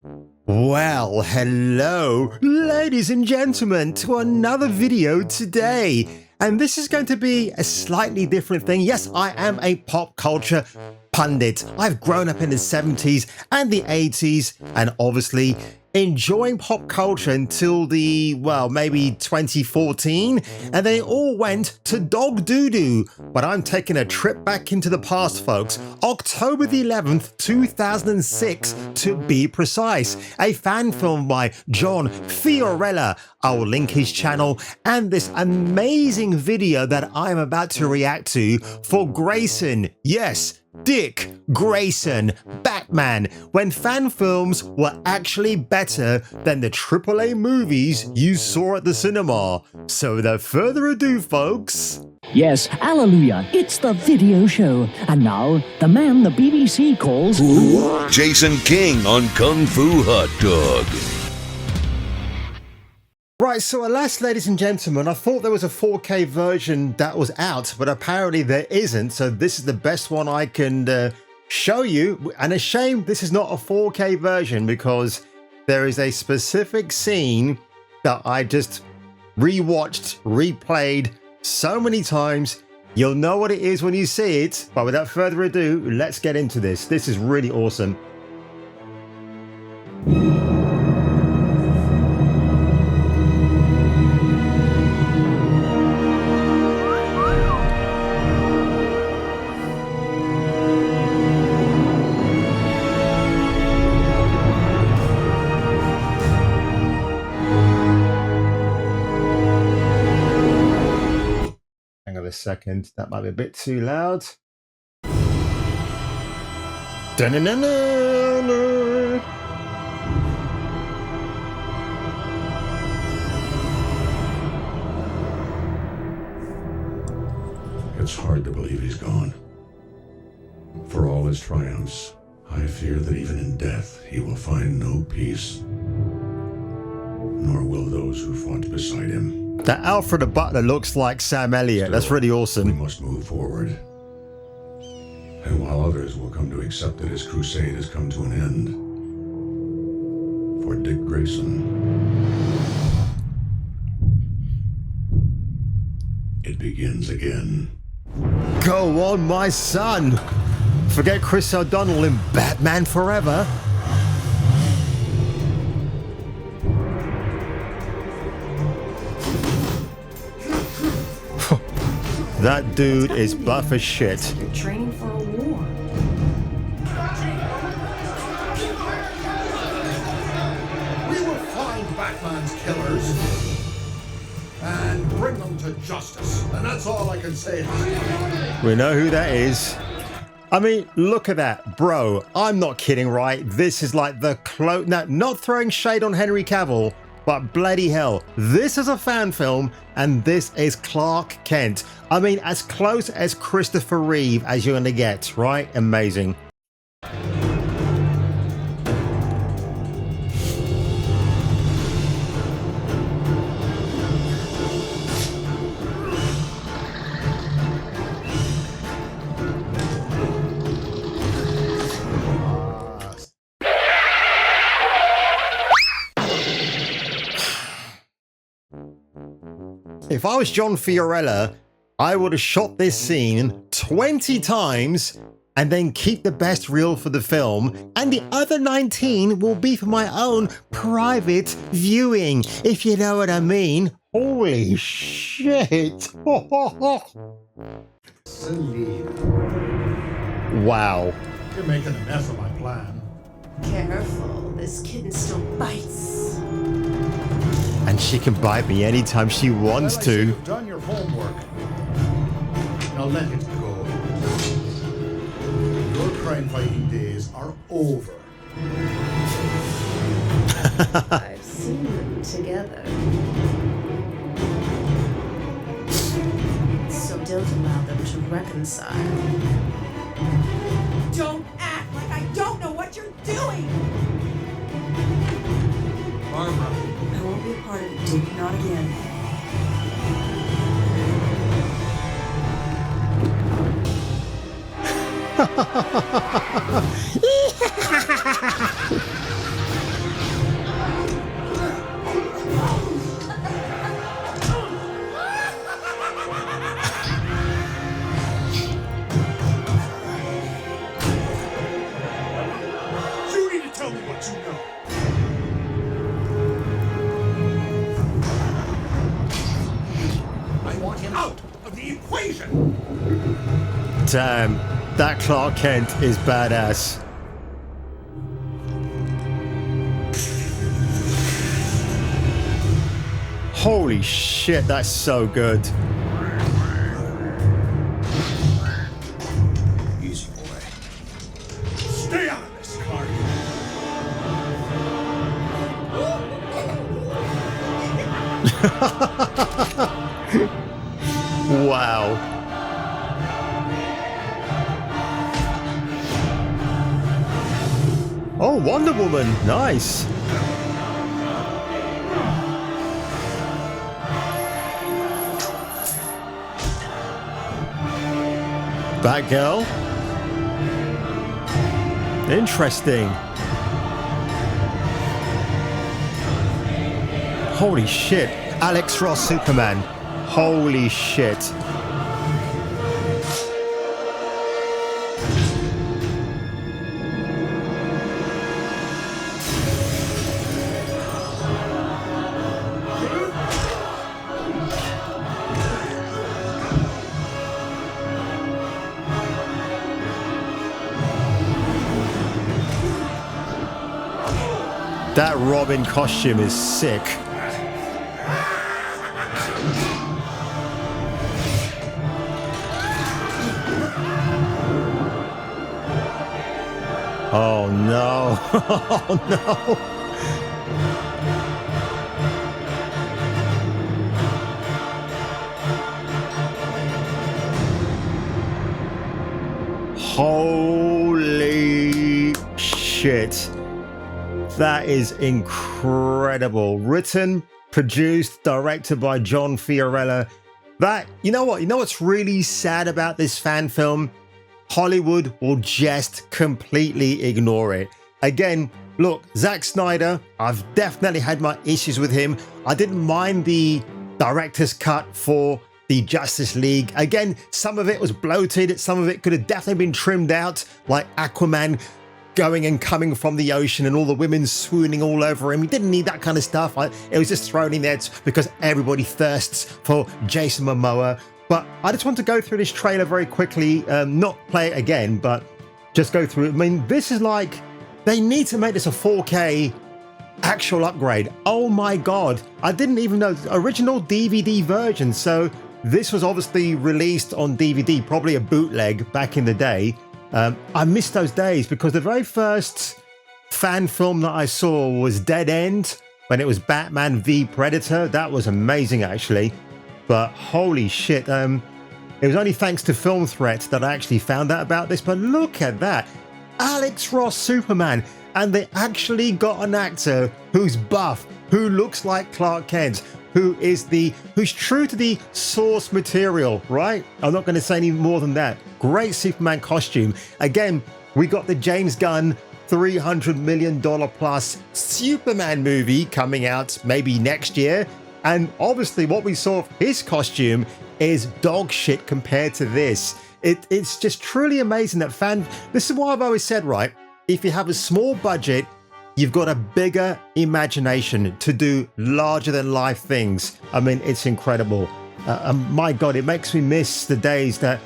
Well, hello, ladies and gentlemen, to another video today. And this is going to be a slightly different thing. Yes, I am a pop culture pundit. I've grown up in the 70s and the 80s, and obviously enjoying pop culture until maybe 2014, and they all went to dog doo-doo. But I'm taking a trip back into the past, folks. October the 11th, 2006, to be precise. A fan film by John Fiorella. I will link his channel and this amazing video that I'm about to react to for Grayson. Yes, Dick Grayson, Batman, when fan films were actually better than the AAA movies you saw at the cinema. So without further ado, folks. Yes, hallelujah, it's the video show. And now, the man the BBC calls... Jason King on Kung Fu Hot Dog. Right, so alas, ladies and gentlemen, I thought there was a 4K version that was out, but apparently there isn't, so this is the best one I can show you. And a shame this is not a 4K version, because there is a specific scene that I just rewatched, replayed so many times. You'll know what it is when you see it, but without further ado, let's get into this. This is really awesome. Hang on a second, that might be a bit too loud. Da-na-na-na-na. It's hard to believe he's gone. For all his triumphs, I fear that even in death he will find no peace. Nor will those who fought beside him. That Alfred the Butler looks like Sam Elliott. Still, that's really awesome. We must move forward. And while others will come to accept that his crusade has come to an end, for Dick Grayson, it begins again. Go on, my son. Forget Chris O'Donnell in Batman Forever. That dude is buff as shit. You're training for a war. We will find Batman's killers and bring them to justice. And that's all I can say. We know who that is. I mean, look at that, bro. I'm not kidding, right? This is like the Now, not throwing shade on Henry Cavill, but bloody hell, this is a fan film, and this is Clark Kent. I mean, as close as Christopher Reeve as you're gonna get, right? Amazing. If I was John Fiorella, I would have shot this scene 20 times and then keep the best reel for the film, and the other 19 will be for my own private viewing, if you know what I mean. Holy shit. Wow. You're making a mess of my plan. Careful, this kitten still bites. And she can bite me anytime she wants Well, I see to. you've done your homework. Now let it go. Your crime-fighting days are over. I've seen them together. So don't allow them to reconcile. Don't act like I don't know what you're doing! Barbara. I won't be a part of it, Dick. Not again. what you know. I want him out of the equation! Damn, that Clark Kent is badass. Holy shit, that's so good. Easy, boy. Stay out of this, Clark. Wow. Oh, Wonder Woman. Nice. Batgirl. Interesting. Holy shit. Alex Ross Superman. Holy shit. That Robin costume is sick. Oh no. Oh no. Holy shit. That is incredible. Written, produced, directed by John Fiorella. That, you know what? You know what's really sad about this fan film? Hollywood will just completely ignore it. Again, look, Zack Snyder, I've definitely had my issues with him. I didn't mind the director's cut for the Justice League. Again, some of it was bloated. Some of it could have definitely been trimmed out, like Aquaman going and coming from the ocean and all the women swooning all over him. You didn't need that kind of stuff. It was just thrown in there because everybody thirsts for Jason Momoa. But I just want to go through this trailer very quickly, not play it again, but just go through it. I mean, this is like, they need to make this a 4K actual upgrade. Oh my God. I didn't even know, original DVD version. So this was obviously released on DVD, probably a bootleg back in the day. I missed those days because the very first fan film that I saw was Dead End, when it was Batman v Predator. That was amazing, actually. But holy shit, it was only thanks to Film Threat that I actually found out about this. But look at that. Alex Ross Superman. And they actually got an actor who's buff, who looks like Clark Kent, who's true to the source material, right? I'm not going to say any more than that. Great Superman costume. Again, we got the James Gunn $300 million plus Superman movie coming out maybe next year. And obviously what we saw of his costume is dog shit compared to this. It's just truly amazing that this is what I've always said, right? If you have a small budget, you've got a bigger imagination to do larger than life things. I mean, it's incredible. My God, it makes me miss the days that,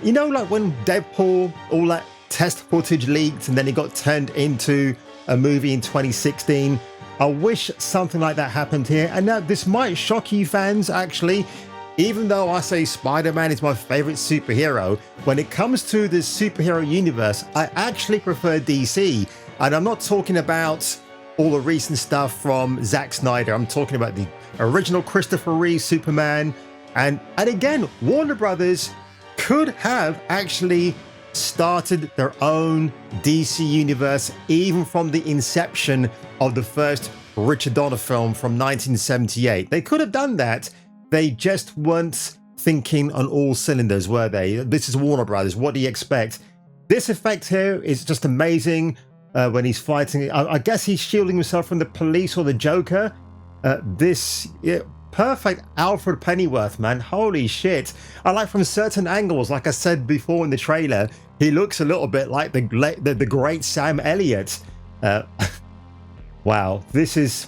you know, like when Deadpool, all that test footage leaked and then it got turned into a movie in 2016. I wish something like that happened here. And now this might shock you fans, actually. Even though I say Spider-Man is my favorite superhero, when it comes to the superhero universe, I actually prefer DC. And I'm not talking about all the recent stuff from Zack Snyder. I'm talking about the original Christopher Reeve Superman. And again, Warner Brothers could have actually started their own DC universe, even from the inception of the first Richard Donner film from 1978. They could have done that. They just weren't thinking on all cylinders, were they? This is Warner Brothers. What do you expect? This effect here is just amazing. When he's fighting, I guess he's shielding himself from the police or the Joker. Perfect Alfred Pennyworth, man. Holy shit. I like from certain angles, like I said before in the trailer, he looks a little bit like the great Sam Elliott. Uh, wow, this is...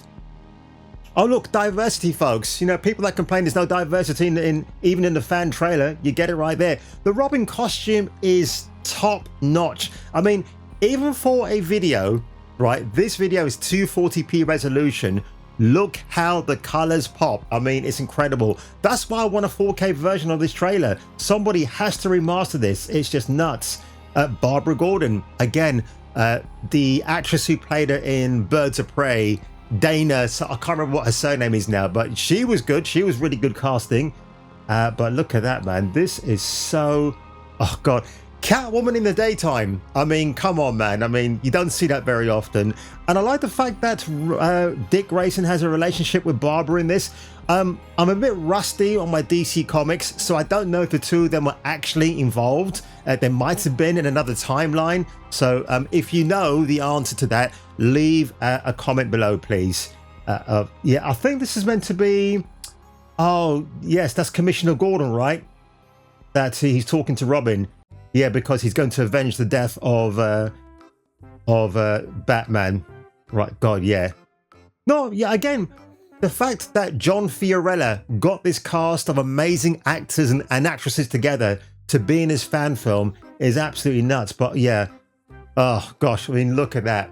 Oh look, diversity, folks. You know, people that complain there's no diversity in even in the fan trailer, you get it right there. The Robin costume is top notch. I mean, even for a video, right? This video is 240p resolution. Look how the colors pop. I mean, it's incredible. That's why I want a 4K version of this trailer. Somebody has to remaster this. It's just nuts. Barbara Gordon, again, the actress who played her in Birds of Prey, Dana, so I can't remember what her surname is now, but she was good. She was really good casting. But look at that, man. This is so... Oh, God. Catwoman in the daytime. I mean, come on, man. I mean, you don't see that very often. And I like the fact that Dick Grayson has a relationship with Barbara in this. I'm a bit rusty on my DC comics, so I don't know if the two of them were actually involved. They might have been in another timeline. So if you know the answer to that, leave a comment below, please. Yeah, I think this is meant to be... Oh, yes, that's Commissioner Gordon, right? That he's talking to Robin. Yeah, because he's going to avenge the death of Batman. Right, God, yeah. No, yeah, again, the fact that John Fiorella got this cast of amazing actors and actresses together to be in his fan film is absolutely nuts. But yeah, oh gosh, I mean, look at that.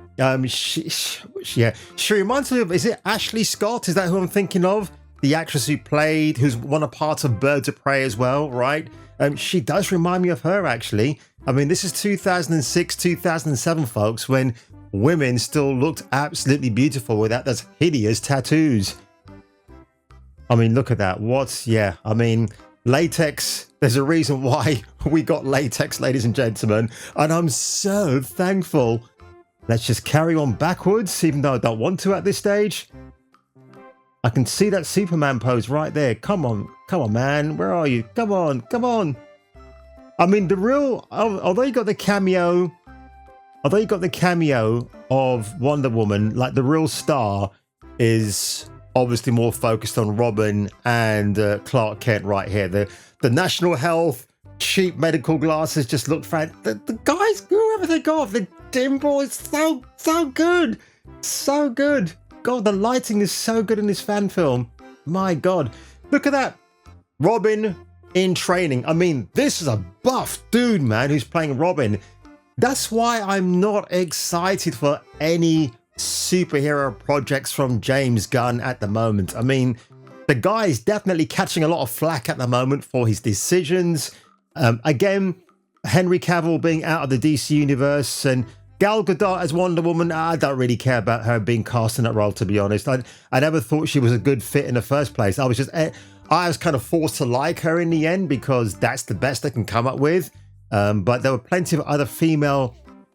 She reminds me of, is it Ashley Scott? Is that who I'm thinking of? The actress who's one of parts of Birds of Prey as well, right? She does remind me of her, actually. I mean, this is 2006, 2007, folks, when women still looked absolutely beautiful without those hideous tattoos. I mean, look at that. Yeah, I mean, latex. There's a reason why we got latex, ladies and gentlemen, and I'm so thankful. Let's just carry on backwards, even though I don't want to at this stage. I can see that Superman pose right there. Come on, man. Where are you? Come on. I mean, the real, although you got the cameo of Wonder Woman, like the real star is obviously more focused on Robin and Clark Kent right here. The National Health cheap medical glasses just look fantastic. The guys, whoever they got, the dimple is so good, so good. God, the lighting is so good in this fan film. My God, look at that. Robin in training. I mean, this is a buff dude, man, who's playing Robin. That's why I'm not excited for any superhero projects from James Gunn at the moment. I mean, the guy is definitely catching a lot of flack at the moment for his decisions. Again, Henry Cavill being out of the DC universe and Gal Gadot as Wonder Woman, I don't really care about her being cast in that role, to be honest. I never thought she was a good fit in the first place. I was kind of forced to like her in the end because that's the best they can come up with. But there were plenty of other female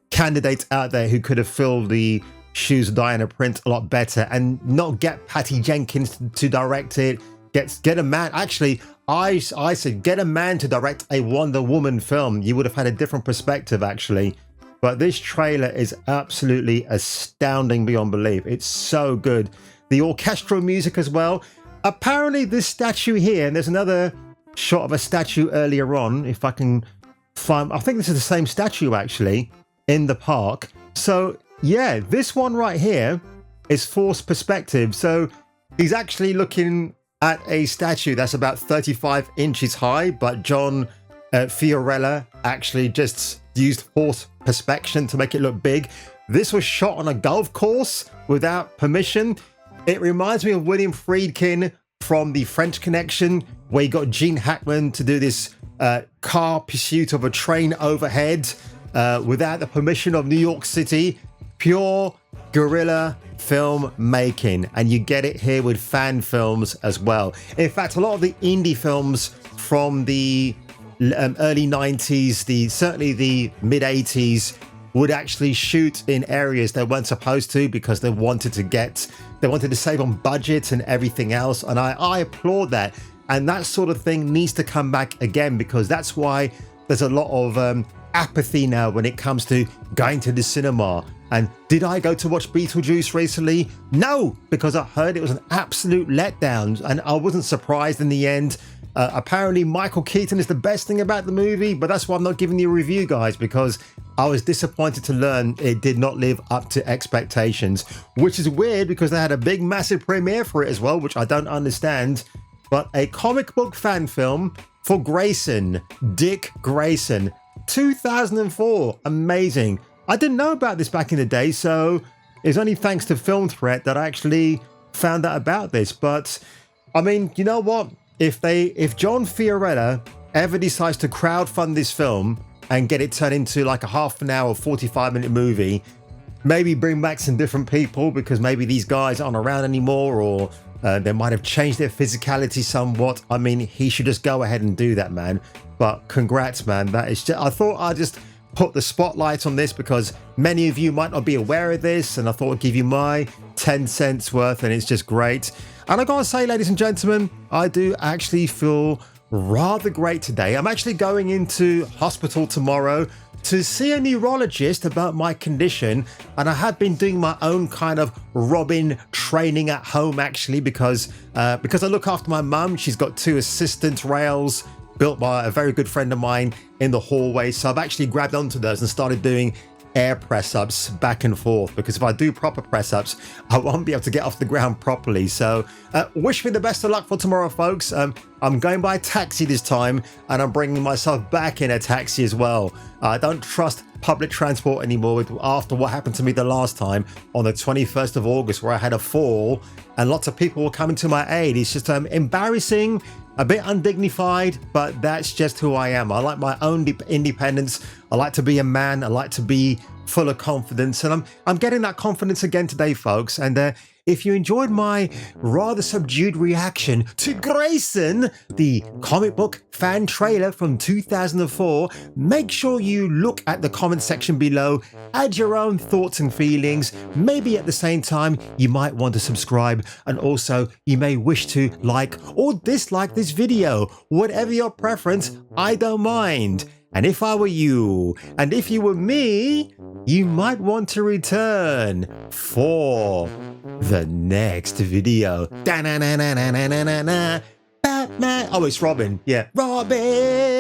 candidates out there who could have filled the shoes of Diana Prince a lot better and not get Patty Jenkins to direct it. Get a man. Actually, I said get a man to direct a Wonder Woman film. You would have had a different perspective, actually. But this trailer is absolutely astounding beyond belief. It's so good. The orchestral music as well. Apparently this statue here, and there's another shot of a statue earlier on, if I can find, I think this is the same statue actually, in the park. So yeah, this one right here is forced perspective. So he's actually looking at a statue that's about 35 inches high, but John Fiorella actually just used forced perspection to make it look big. This was shot on a golf course without permission. It reminds me of William Friedkin from The French Connection, where you got Gene Hackman to do this car pursuit of a train overhead without the permission of New York City. Pure guerrilla film making, and you get it here with fan films as well. In fact, a lot of the indie films from the early 90s, certainly the mid 80s, would actually shoot in areas they weren't supposed to because they wanted to save on budget and everything else. And I applaud that. And that sort of thing needs to come back again, because that's why there's a lot of apathy now when it comes to going to the cinema. And did I go to watch Beetlejuice recently? No, because I heard it was an absolute letdown, and I wasn't surprised in the end. Apparently Michael Keaton is the best thing about the movie, but that's why I'm not giving you a review, guys, because I was disappointed to learn it did not live up to expectations, which is weird because they had a big, massive premiere for it as well, which I don't understand. But a comic book fan film for Grayson, Dick Grayson, 2004. Amazing. I didn't know about this back in the day, so it's only thanks to Film Threat that I actually found out about this. But I mean, you know what? If John Fiorella ever decides to crowdfund this film and get it turned into like a half an hour, 45-minute movie, maybe bring back some different people because maybe these guys aren't around anymore, or they might have changed their physicality somewhat. I mean, he should just go ahead and do that, man. But congrats, man. That is just, I thought I'd just put the spotlight on this because many of you might not be aware of this, and I thought I'd give you my 10 cents worth, and it's just great. And I gotta say, ladies and gentlemen, I do actually feel rather great today. I'm actually going into hospital tomorrow to see a neurologist about my condition, and I have been doing my own kind of Robin training at home actually because I look after my mum. She's got 2 assistant rails built by a very good friend of mine in the hallway, so I've actually grabbed onto those and started doing air press-ups back and forth, because if I do proper press-ups I won't be able to get off the ground properly. So wish me the best of luck for tomorrow, folks. I'm going by taxi this time, and I'm bringing myself back in a taxi as well. I don't trust public transport anymore after what happened to me the last time on the 21st of August, where I had a fall and lots of people were coming to my aid. It's just embarrassing, a bit undignified, but that's just who I am. I like my own independence. I like to be a man. I like to be full of confidence, and I'm getting that confidence again today, folks. And if you enjoyed my rather subdued reaction to Grayson, the comic book fan trailer from 2004, make sure you look at the comment section below, add your own thoughts and feelings. Maybe at the same time you might want to subscribe, and also you may wish to like or dislike this video. Whatever your preference, I don't mind. And if I were you, and if you were me, you might want to return for the next video. Da-na-na-na-na-na-na-na. Batman. Oh, it's Robin. Yeah. Robin.